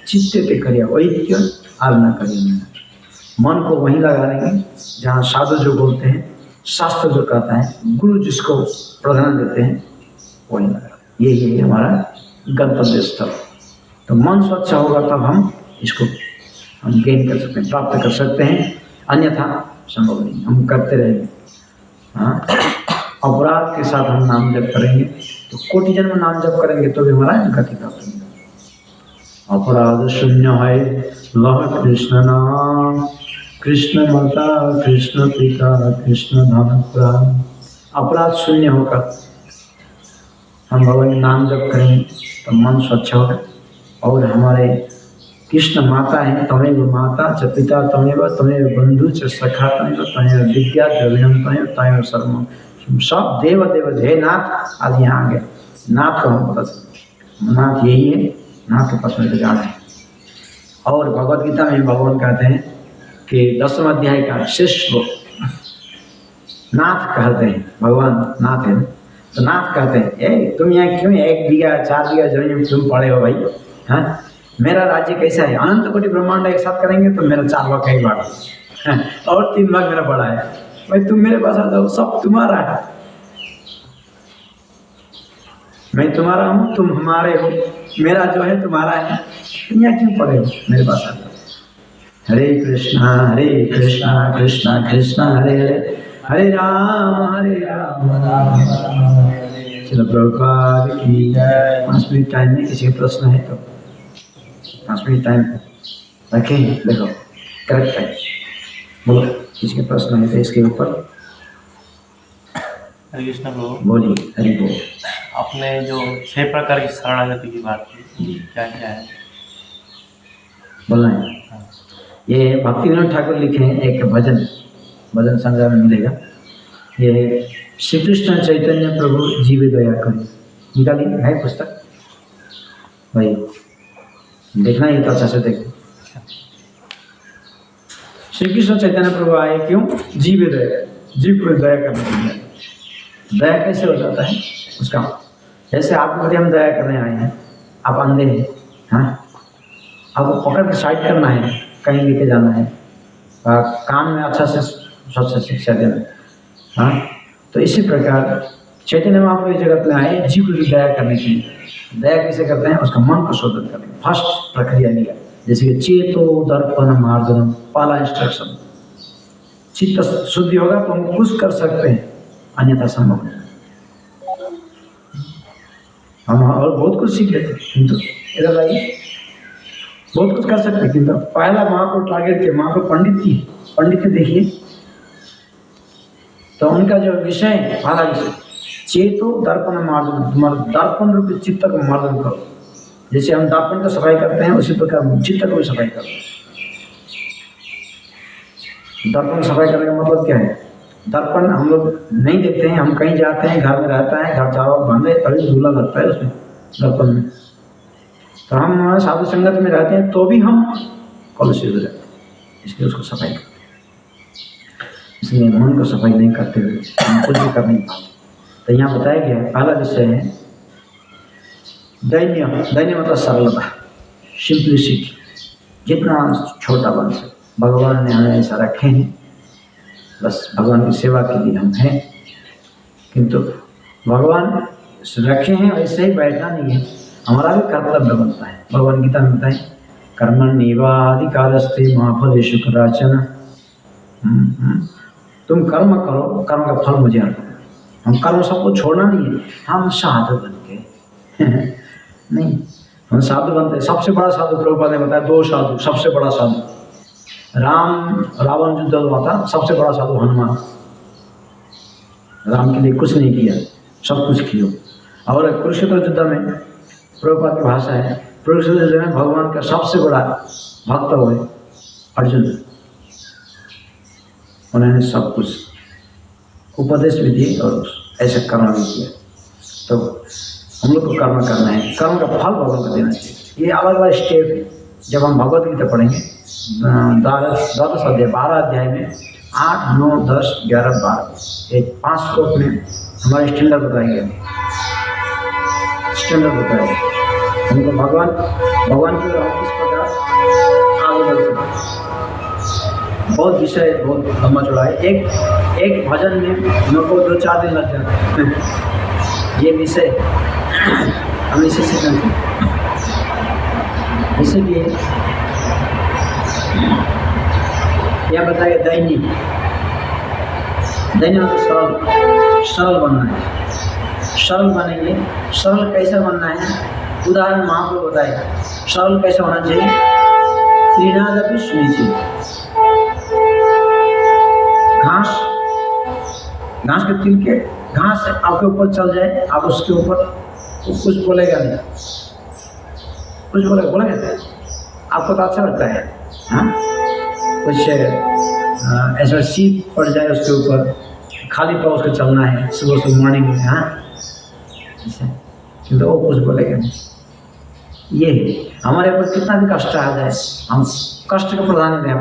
चित्ते पे करिए वैक्य आलना करिए। मन को वहीं लगा लेंगे जहाँ साधु जो बोलते हैं, शास्त्र जो कहता है, गुरु जिसको प्राधान्य देते हैं वहीं लगा। यही है हमारा गंतव्य स्थल। तो मन स्वच्छ होगा तब हम इसको गेन कर सकते हैं, प्राप्त कर सकते हैं, अन्यथा संभव नहीं। हम करते रहेंगे। हाँ, अपराध के साथ हम नाम जप करेंगे तो कोटि जन्म नाम जप करेंगे तो भी हमारा गति प्राप्त नहीं। अपराध शून्य है लह कृष्ण नाम, कृष्ण माता कृष्ण पिता कृष्ण धाम पुराण। अपराध शून्य होकर हम भगवान नाम जप करेंगे तो मन स्वच्छ होगा। और हमारे कृष्ण माता है, तमेव माता च पिता तमेव, तमेव बंधु च सखा तमेव, तमेव विद्या द्रविणम तमेव, तमेव सर्वम। सब देव देव जय नाथ आदि यहाँ आ गए। नाथ को हम पता चलता, नाथ यही है, नाथ के पास में जाना है। और भगवद गीता में भगवान कहते हैं कि 10वें अध्याय का शेष श्लोक, नाथ कहते हैं, भगवान नाथ है तो नाथ कहते हैं, ए तुम यहाँ क्यों 1 बीघा 4 बीघा जमीन में तुम पड़े हो भाई? हाँ, मेरा राज्य कैसा है, अनंत कोटि ब्रह्मांड एक साथ करेंगे तो मेरा 4 भाग कहीं बड़ा है और 3 भाग मेरा बड़ा है भाई, तुम मेरे पास आ जाओ, सब तुम्हारा है, मैं तुम्हारा हूँ, तुम हमारे हो, मेरा जो है तुम्हारा है, तुम यहाँ क्यों पड़े हो, मेरे पास आ जाओ। हरे कृष्णा कृष्णा कृष्णा हरे हरे, हरे राम राम हरे। चलो प्रभुपाद की जय। 5 मिनट टाइम में किसी का प्रश्न है तो 5 मिनट टाइम रखें, देखो करेक्ट है, बोलो किसी का प्रश्न है तो इसके ऊपर।
हरे कृष्ण प्रभु,
बोलिए। हरि बोल।
आपने जो 6 प्रकार की शरणागति की बात की, क्या क्या है
बोलना है? ये भक्ति विनोद ठाकुर लिखे हैं एक भजन संग्रह में मिलेगा। ये श्री कृष्ण चैतन्य प्रभु जीव दया करें, निकाली है पुस्तक भाई, देखना ही तो अच्छा से देखो। श्री कृष्ण चैतन्य प्रभु आए क्यों? जीव दया, जीव को दया करने के लिए। दया कैसे हो जाता है उसका, जैसे आपके प्रति हम दया करने आए हैं, आप अंधे हैं, हाँ, आपको पकड़ के साइड करना है, कहीं लेके जाना है, काम में अच्छा से स्वच्छ शिक्षा देना, हाँ, तो इसी प्रकार चैतन्य महाप्रभु इस जगत में आए जीव को दया करने के लिए। दया कैसे करते हैं? उसका मन को शोधन करने की फर्स्ट प्रक्रिया लिया, जैसे कि चेतो दर्पण मार्जनम, पहला इंस्ट्रक्शन। चित्त शुद्धि होगा तो हम कुछ कर सकते हैं, अन्यथा संभव नहीं। हम और बहुत कुछ सीख लेते किंतु इधर आइए, बहुत कुछ कर सकते किंतु पहला माँ को टारगेट किया, माँ को पंडित देखिए तो उनका जो विषय है, पहला विषय चेतो दर्पण मार्जन, तुम्हारा दर्पण रूपी चित्त को मार्जन करो। जैसे हम दर्पण को सफाई करते हैं उसी प्रकार चित्त को भी सफाई करो। दर्पण सफाई करने का मतलब क्या है? दर्पण हम लोग नहीं देखते हैं, हम कहीं जाते हैं, घर में रहता है, घर चारों बंद है, तभी धूला लगता है उसमें दर्पण में। तो हम साधु संगत में रहते हैं तो भी हम कलुषित हो जाते हैं, इसलिए उसको सफाई करते हैं। इसलिए मन को सफाई नहीं करते हुए हम कुछ भी कर नहीं पाते। तो यहाँ बताया गया पहला विषय है दैन्य। दैन्य मतलब सरलता, सिंप्लिसिटी, जितना छोटा बन सके। भगवान ने हमें ऐसा रखे हैं, बस भगवान की सेवा के लिए हम हैं, किंतु भगवान रखे हैं वैसे ही बैठना नहीं है, हमारा भी कर्तव्य बनता है। भगवान गीता में बताएं कर्मण्येवाधिकारस्ते मा फलेषु कदाचन तुम कर्म करो, कर्म का फल मुझे आता है। हम कर्म सबको छोड़ना नहीं है, हम साधु बन के नहीं, हम साधु बनते हैं। सबसे बड़ा साधु प्रभुपाद ने बताया, दो साधु, सबसे बड़ा साधु रावण युद्ध हुआ था, सबसे बड़ा साधु हनुमान। राम के लिए कुछ नहीं किया, सब कुछ किया। और कुरुक्षेत्र युद्ध में प्रभुपाद की भाषा है, कुरुक्षेत्र युद्ध में भगवान का सबसे बड़ा भक्त हुए अर्जुन। उन्होंने सब कुछ उपदेश भी दिए और ऐसे कर्म भी किया। तो हम लोग को कर्म करना है, कर्म का फल भगवान को देना चाहिए। ये अलग अलग स्टेप है। जब हम भगवत गीता पढ़ेंगे द्वादश अध्याय 12 अध्याय में 8, 9, 10, 11, 12 एक 5 श्लोक में हमारे स्टैंडर्ड बताएंगे, स्टैंडर्ड बताएंगे हमको भगवान की ओर किस प्रकार आगे बढ़ सकते। बहुत विषय बहुत लंबा चौड़ा है, एक भजन में हमको 2-4 दिन लग जाते हैं। ये विषय हम इसे सीखना चाहिए। जैसे कि यह बताया दैनिक मतलब सरल बनना है। सरल बनेंगे, सरल कैसे बनना है? उदाहरण महाप्रभु बताएगा सरल कैसे होना चाहिए। त्रिनादपि सुनीति, घास के तिल के घास आपके ऊपर चल जाए, आप उसके ऊपर कुछ बोलेगा नहीं, कुछ बोलेगा आपको तो अच्छा लगता है। हाँ, कुछ ऐसा शीत पड़ जाए उसके ऊपर, खाली पाँव उसको चलना है सुबह मॉर्निंग में। हाँ, किंतु वो कुछ बोलेगा नहीं। ये हमारे ऊपर कितना भी कष्ट आ जाए, हम कष्ट को प्रदान दें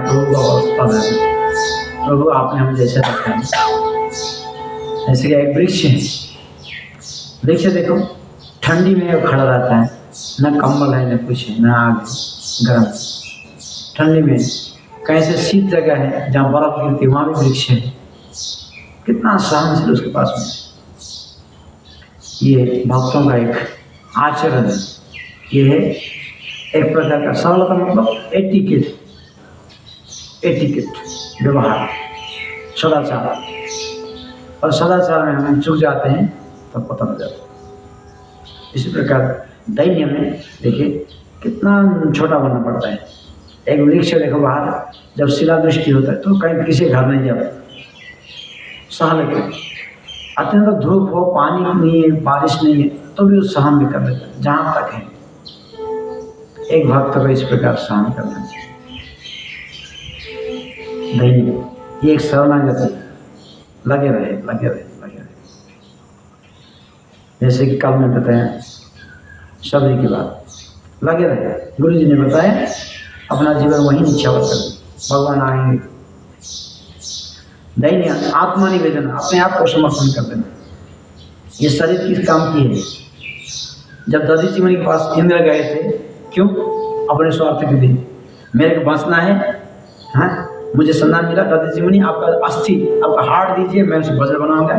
प्रभु, आपने हम जैसे रखा है। जैसे कि एक वृक्ष है, वृक्ष देखो ठंडी में वो खड़ा रहता है, न कंबल है, न कुछ है, न आग गर्म। ठंडी में कैसे शीत जगह है जहाँ बर्फ गिरती है, वहाँ भी वृक्ष है, कितना सहनशील उसके पास में। ये भक्तों का एक आचरण है। ये है एक प्रकार का सरलता, मतलब एटिकेट व्यवहार, सदाचार। और सदाचार में हम चूक जाते हैं तो पता लग जाता है। इसी प्रकार दैन्य में देखिए कितना छोटा बनना पड़ता है। एक वृक्ष देखो बाहर, जब शिलावृष्टि होता है तो कहीं किसी घर नहीं जाता, सह लेते। अत्यंत धूप हो, पानी नहीं है, बारिश नहीं है, तो भी वो सहन भी कर लेता है जहाँ तक है। एक भक्त को इस प्रकार सहन करना चाहिए। दैन्य ये एक शरणागति, लगे रहे। जैसे कि कल में बताया शबरी की बात, लगे रहे। गुरु जी ने बताया अपना जीवन वहीं निछावर कर, भगवान आएंगे। दैन्य आत्मनिवेदन, अपने आप को समर्पण कर देना। ये शरीर किस काम की है? जब दधीचि मुनि के पास इंद्र गए थे, क्यों? अपने स्वार्थ के लिए, मेरे को बचना है। हाँ, मुझे सम्मान मिला, दधीचि मुनि आपका अस्थि, आपका हार्ट दीजिए, मैं उसे वज्र बनाऊंगा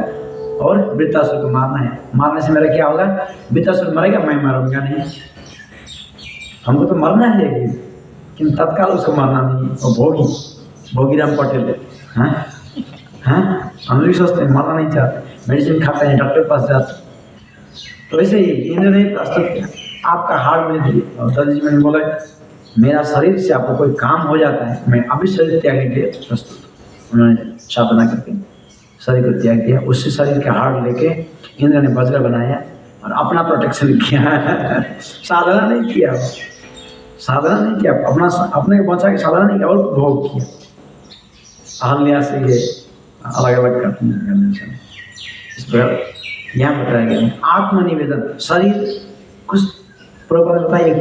और वृत्तासुर को मारना है। मारने से मेरा क्या होगा? वृत्तासुर मरेगा, मैं मारूंगा नहीं। हमको तो मरना है लेकिन तत्काल उसको मारना नहीं। और भोगीराम पटेल, हाँ, हम लोग सोचते हैं मरना नहीं चाहते, मेडिसिन खाते हैं, डॉक्टर के पास जाते। तो ऐसे ही इंद्र ने प्रस्तुत किया, आपका हार्ट में दिए। और दधीचि मुनि बोले, मेरा शरीर से आपको कोई काम हो जाता है, मैं अभी शरीर त्यागने के लिए प्रस्तुत। उन्होंने साधना करके शरीर को त्याग दिया। उससे शरीर के हार्ट लेके इंद्र ने वज्र बनाया और अपना प्रोटेक्शन किया। साधना नहीं किया, अपने को बचा के साधना नहीं किया और भोग किया। अहल्या से ये अलग अलग करते हैं। इस प्रकार यहाँ बताया गया आत्मनिवेदन। शरीर कुछ प्रकार बताया, एक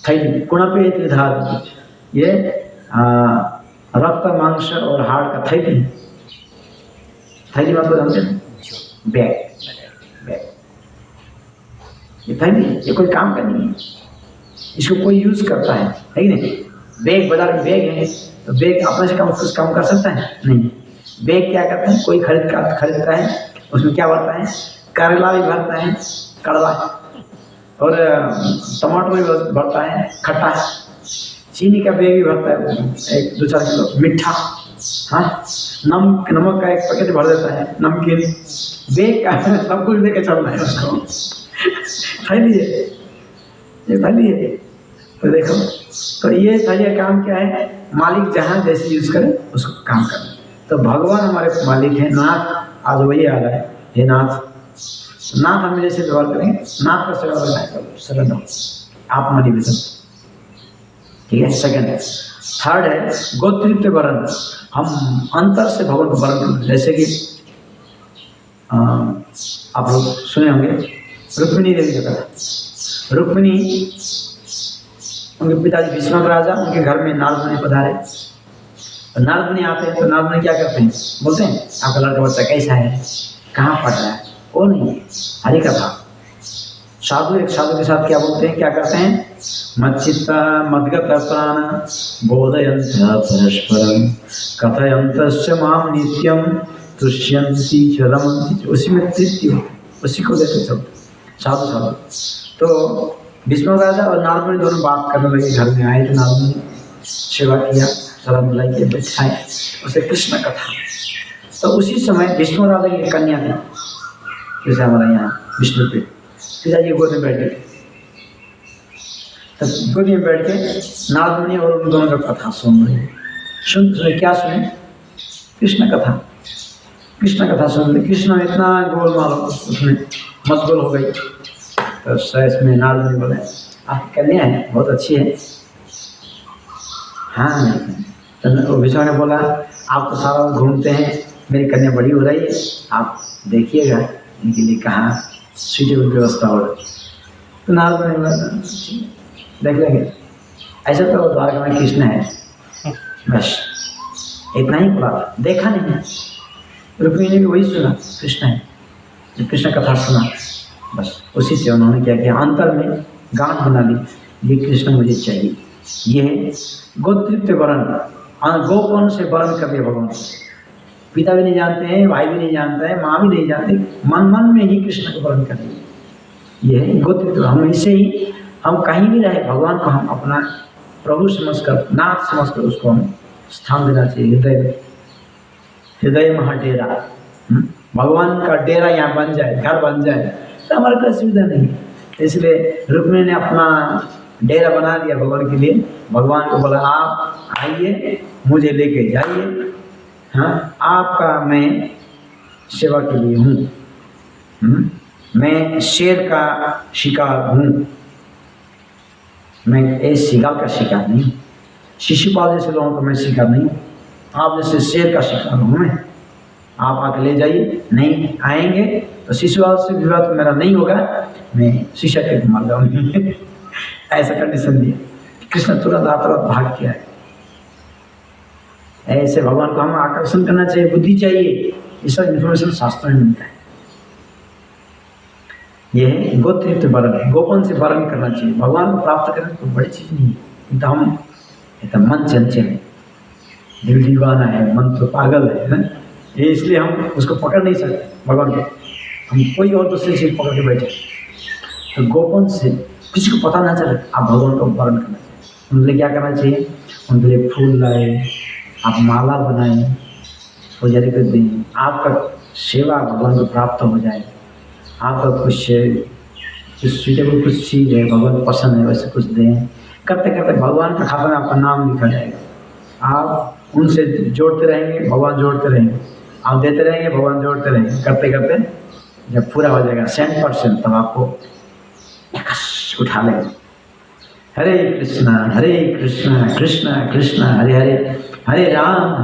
थैली कुणपे त्रिधार, ये रक्त मांस और हाड़ का थैली मतलब जानते हैं, बैग। ये थैली ये कोई काम का नहीं है, इसको कोई यूज करता है कि नहीं? बैग, बाजार में बैग है तो बैग अपने से कुछ काम कर सकता है? नहीं। बैग क्या करता है? कोई खरीदता है, उसमें क्या भरता है? करेला भी भरता है, कड़वा, और टमाटर भी भरता है, खट्टा है। चीनी का बैग भी भरता है, 1-2-4 किलो मीठा, हाँ, नमक का एक पैकेट भर देता है, नमकीन बेग का सब कुछ लेके चल रहा है उसको। थैली है, ये थैली है। तो देखो, तो ये थैली का काम क्या है? मालिक जहाँ जैसे यूज करे उसको काम करना। तो भगवान हमारे मालिक है, नाथ। आज वही आ रहा है, हे नाथ, नाथ हम जैसे व्यवहार करेंगे, नाथ का सेवा करना है, सरल आत्मनिवेदन। ठीक है। सेकंड, थर्ड है गोत्रित्व वरण। हम अंतर से भगवान को वरण करते, जैसे कि आप लोग सुने होंगे रुक्मिणी देवी का कथा। रुक्मिणी, उनके पिताजी भीष्मक राजा, उनके घर में नारद मुनि पधारे। नारद मुनि आते हैं तो नारद मुनि क्या करते हैं? बोलते हैं आपका लड़का बच्चा कैसा है, कहाँ पढ़ रहा है? वो नहीं, हरि कथा। साधु एक साधु के साथ क्या बोलते हैं, क्या करते हैं? मच्चित्ता मद्गत प्राण बोधयन्त परस्परम कथयन्तश्च माम नित्यम तुष्यन्ति च रमन्ति। उसी में तृप्ति होती, उसी को लेकर चलते साधु साधु। तो भीष्म राजा और नारद मुनि दोनों बात करने लगे। घर में आए तो नारद मुनि सेवा किया, सलाम मिलाई के बैठाए, उसे कृष्ण कथा। तो उसी समय भीष्म राजा की कन्या थी, जैसे हमारे यहाँ विष्णु पे पिताजी गोद में बैठ गए। तो गोद में बैठ के नारद मुनि और उन दोनों का कथा सुन रहे। सुने क्या सुने? कृष्ण कथा। कृष्ण कथा सुन रहे। कृष्ण में इतना गोलमाल उसमें मशगूल हो गई। तो सच में नारद मुनि बोले आपकी कन्या है, बहुत अच्छी है। हाँ, तो विष्णु ने बोला आप तो सारा घूमते हैं, मेरी कन्या बड़ी हो रही है, आप देखिएगा इनके लिए कहाँ सुइटेबल व्यवस्था हो रही। तो नारद मुनि बोला देख लेंगे। ऐसा तो द्वारका में कृष्ण है, बस इतना ही बोला, देखा नहीं। रुक्मिणी ने भी वही सुना, कृष्ण है, जब कृष्ण कथा सुना बस उसी से उन्होंने क्या किया, अंतर में गांठ बना ली, ये कृष्ण मुझे चाहिए। ये है गोत्रित्व वरण। गोपन से वरण कर दिया भगवान। पिता भी नहीं जानते हैं, भाई भी नहीं जानता है, माँ भी नहीं जानती, मन मन में ही कृष्ण को वरण कर दिया। ये है गोत्रित्व। हम इसे ही, हम कहीं भी रहे, भगवान को हम अपना प्रभु समझकर, नाथ समझकर उसको हम स्थान देना चाहिए। हृदय महाडेरा, भगवान का डेरा यहाँ बन जाए, घर बन जाए, तो हमारे कोई सुविधा नहीं है। इसलिए रुक्मिणी ने अपना डेरा बना दिया भगवान के लिए। भगवान को बोला आप आइए, मुझे लेके जाइए, हाँ आपका मैं सेवा के लिए हूँ। मैं शेर का शिकार हूँ, मैं इस शिकार का शिकार नहीं हूँ। शिशुपाल जैसे लोगों का मैं शिकार नहीं हूँ, आप जैसे शेर का शिकार हूँ मैं। आप आके ले जाइए, नहीं आएंगे तो शिशुपाल से विवाह तो मेरा नहीं होगा, मैं शीशा के मार जाऊंगी। ऐसा कंडीशन दिया। कृष्ण तुरंत आतुरत भाग किया है। ऐसे भगवान को हम आकर्षण करना चाहिए, बुद्धि चाहिए, ये सब इन्फॉर्मेशन शास्त्र में मिलता है। यह है गोत्रित्व वरण, गोपन से वरण करना चाहिए। भगवान को प्राप्त करना कोई बड़ी चीज नहीं है। एकदम मन चंचल है, दिल दीवाना है, मन तो पागल है ना? ये इसलिए हम उसको पकड़ नहीं सकते भगवान को। हम कोई और दूसरी चीज पकड़ के बैठे। तो गोपन से किसी को पता ना चले, आप भगवान को वरण करना चाहिए। उनके लिए क्या करना चाहिए? उनके लिए फूल लाए, आप माला बनाए, पुजारी को दें, आपका सेवा भगवान को प्राप्त हो जाए। आपका कुछ सुइटेबल कुछ चीज़ है, भगवान को पसंद है, वैसे कुछ दें। करते करते भगवान का खाता में आपका नाम लिखा जाएगा। आप उनसे जोड़ते रहेंगे, भगवान जोड़ते रहेंगे, आप देते रहेंगे, भगवान जोड़ते रहेंगे। करते करते जब पूरा हो जाएगा 100%, तब आपको उठा लेंगे। हरे कृष्णा कृष्णा कृष्णा हरे हरे, हरे राम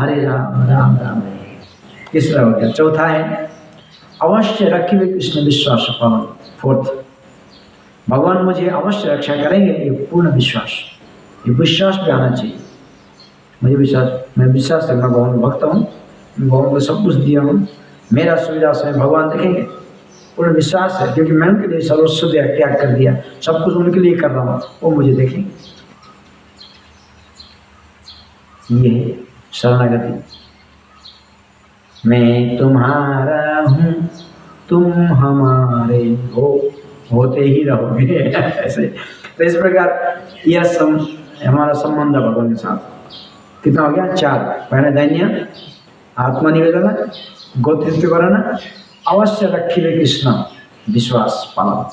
राम राम हरे। तीसरा हो गया। चौथा है अवश्य रखिए कृष्ण विश्वास पालन। फोर्थ, भगवान मुझे अवश्य रक्षा करेंगे, ये पूर्ण विश्वास, ये विश्वास पे आना चाहिए। मुझे विश्वास, मैं विश्वास करना भगवान भक्त हूँ, भगवान को सब कुछ दिया हूँ, मेरा सुविधा से भगवान देखेंगे, पूर्ण विश्वास है। क्योंकि मैं उनके लिए सर्वस्व त्याग कर दिया, सब कुछ उनके लिए कर रहा हूँ, वो मुझे देखेंगे। ये शरणागति। मैं तुम्हारा हूँ, तुम हमारे हो, होते ही रहोगे। ऐसे तो इस प्रकार यह हमारा संबंध है भगवान के साथ। कितना हो गया? 4। पहले दैन्य, आत्मनिवेदन, गोत्रित्व कराना, अवश्य रखिले कृष्ण विश्वास पालन।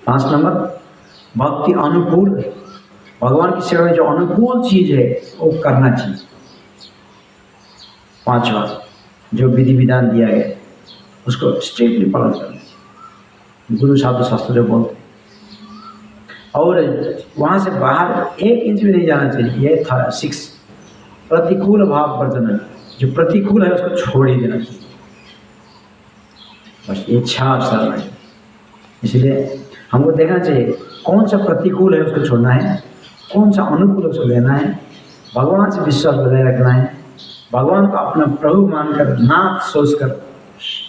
5 नंबर भक्ति अनुकूल, भगवान की सेवा में जो अनुकूल चीज है वो करना चाहिए। 5वां जो विधि विधान दिया गया उसको स्ट्रिक्टली पालन करना, गुरु साधु शास्त्र जो बोलते हैं। और वहां से बाहर 1 इंच भी नहीं जाना चाहिए। ये था 6 प्रतिकूल भाव वर्जन, जो प्रतिकूल है उसको छोड़ ही देना चाहिए। बस इच्छा और शरण है। इसलिए हमको देखना चाहिए कौन सा प्रतिकूल है उसको छोड़ना है, कौन सा अनुकूल है उसको लेना है। भगवान से विश्वास बनाए रखना है, भगवान को अपना प्रभु मानकर नाथ सोचकर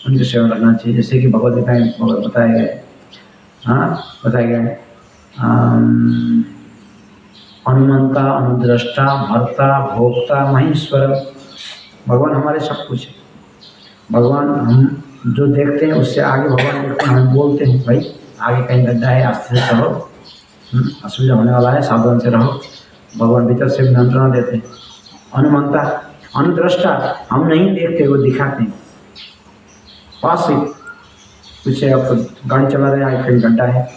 उनकी सेवा करना चाहिए। जैसे कि भगवत गीता में बताया गया है, बताया गया है अनुमंता, अनुद्रष्टा, भर्ता, भोक्ता, महेश्वर। भगवान हमारे सब कुछ है। भगवान हम जो देखते हैं उससे आगे भगवान देखते हैं। हम बोलते हैं भाई आगे कहीं गड्ढा है, आस्ते से चलो, असुविधा होने वाला है, सावधान से रहो। भगवान भीतर से नियंत्रण देते हैं। अनुमंता, अनुद्रष्टा, हम नहीं देखते, वो दिखाते हैं। पास से पीछे आप गाड़ी चला रहे हैं, कहीं गड्ढा है,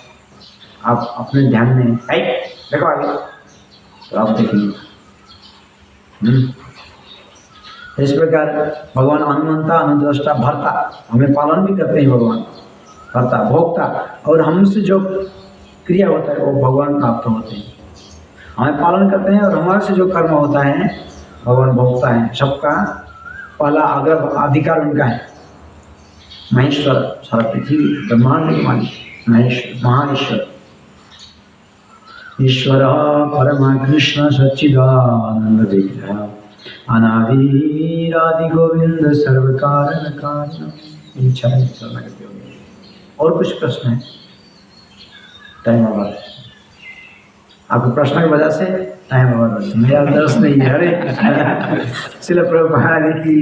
आप अपने ध्यान में देखो आगे, तो आप देखेंगे। इस प्रकार भगवान अनुमंता, अनुद्रष्टा, भर्ता, हमें पालन भी करते हैं भगवान। भर्ता, भोक्ता, और हमसे जो क्रिया होता है वो भगवान प्राप्त होते हैं। हमें पालन करते हैं और हमारे से जो कर्म होता है भगवान भोगता है। सबका पहला अग्र अधिकार उनका है। महेश्वर, सारा पृथ्वी ब्रह्मांड के मालिक महेश्वर, महाईश्वर। ईश्वर परम कृष्ण सच्चिदानंद विग्रह अनादिरादि गोविंद सर्व कारण कारण। इच्छा है शरणागति होगी। और कुछ प्रश्न है? Time over. आपके प्रश्न की वजह से टाइम ओवर। मेरा दर्श नहीं है। हरे कृष्ण। श्रील प्रभुपाद की